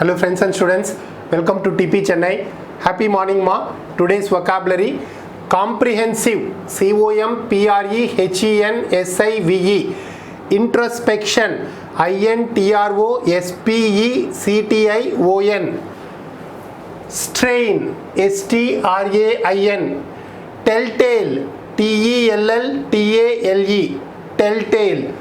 Hello friends and students, welcome to TP Chennai. Happy morning ma. Today's vocabulary comprehensive, comprehensive, introspection, introspection, strain, strain, telltale, telltale, telltale,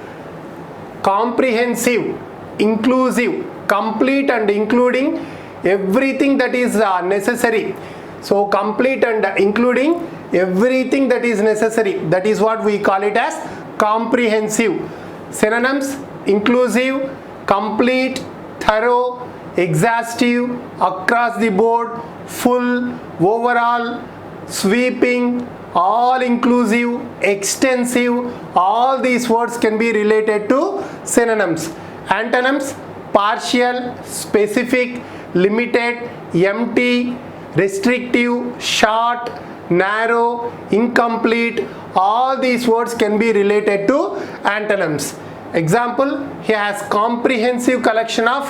comprehensive, inclusive, complete and including everything that is necessary. So complete and including everything that is necessary, that is what we call it as comprehensive. Synonyms: inclusive, complete, thorough, exhaustive, across the board, full, overall, sweeping, all inclusive, extensive. All these words can be related to synonyms. Antonyms: partial, specific, limited, empty, restrictive, short, narrow, incomplete. All these words can be related to antonyms. Example: he has comprehensive collection of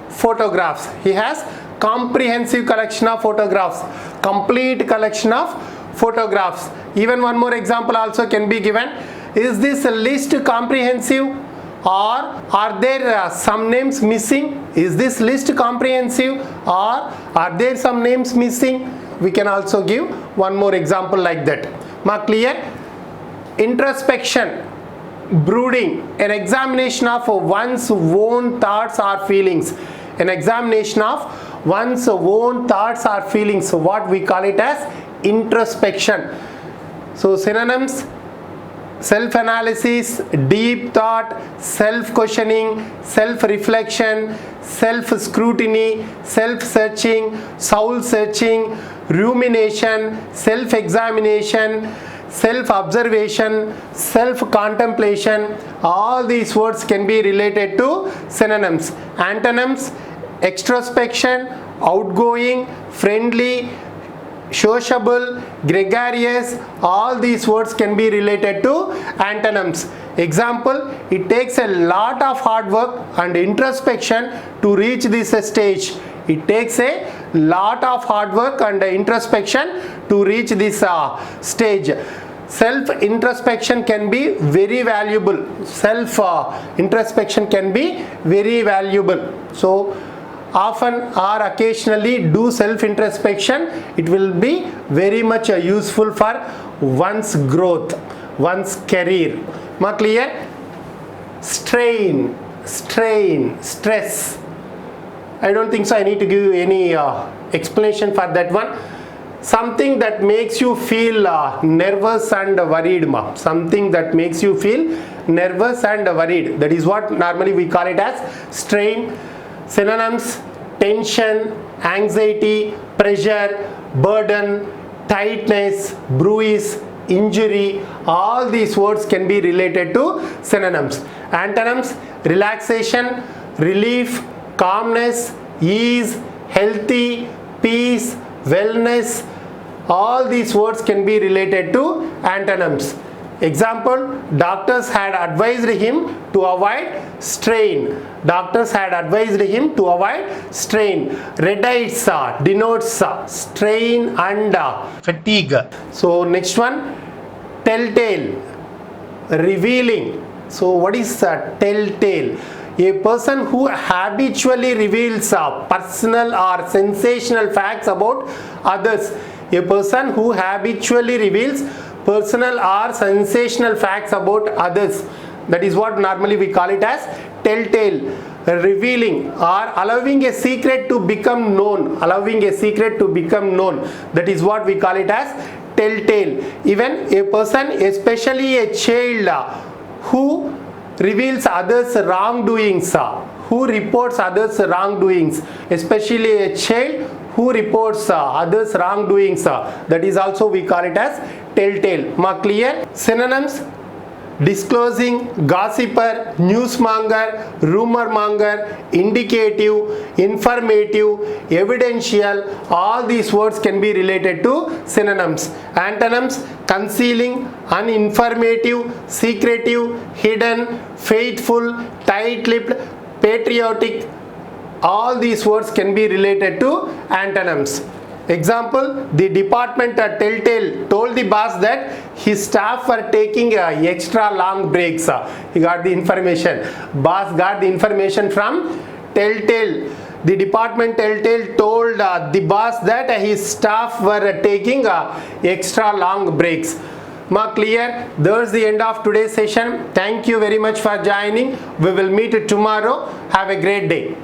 photographs. He has comprehensive collection of photographs, complete collection of photographs. Even one more example also can be given. Is this list comprehensive, or are there some names missing? Is this list comprehensive, or are there some names missing? We can also give one more example like that. Ma clear? Introspection, brooding, an examination of one's own thoughts or feelings. An examination of one's own thoughts or feelings. So what we call it as introspection. So synonyms: self-analysis, deep thought, self-questioning, self-reflection, self-scrutiny, self-searching, soul-searching, rumination, self-examination, self-observation, self-contemplation. All these words can be related to synonyms. Antonyms: extrospection, outgoing, friendly, sociable, gregarious. All these words can be related to antonyms. Example: it takes a lot of hard work and introspection to reach this stage. It takes a lot of hard work and introspection to reach this stage. Self introspection can be very valuable. Self introspection can be very valuable. So often or occasionally do self introspection. It will be very much useful for one's growth, one's career. Ma clear? Strain, stress. I don't think so I need to give any explanation for that one. Something that makes you feel nervous and worried. Something that makes you feel nervous and worried. That is what normally we call it as strain. Synonyms: tension, anxiety, pressure, burden, tightness, bruise, injury. All these words can be related to synonyms. Antonyms: relaxation, relief, calmness, ease, healthy, peace, wellness. All these words can be related to antonyms. Example: doctors had advised him to avoid strain. Doctors had advised him to avoid strain. Redites denotes strain and fatigue. So next one: telltale, revealing. So what is telltale? A person who habitually reveals personal or sensational facts about others. A person who habitually reveals personal or sensational facts about others. That is what normally we call it as telltale. Revealing or allowing a secret to become known. Allowing a secret to become known. That is what we call it as telltale. Even a person, especially a child, who reveals others' wrongdoings, who reports others' wrongdoings, especially a child who reports others' wrongdoings, that is also we call it as telltale. Ma clear? Synonyms: disclosing, gossiper, newsmonger, rumormonger, indicative, informative, evidential. All these words can be related to synonyms. Antonyms: concealing, uninformative, secretive, hidden, faithful, tight-lipped, patriotic, all these words can be related to antonyms. Example, the department at Telltale told the boss that his staff were taking extra long breaks. He got the information. Boss got the information from Telltale. The department Telltale told the boss that his staff were taking extra long breaks. Ma clear? That's the end of today's session. Thank you very much for joining. We will meet tomorrow. Have a great day.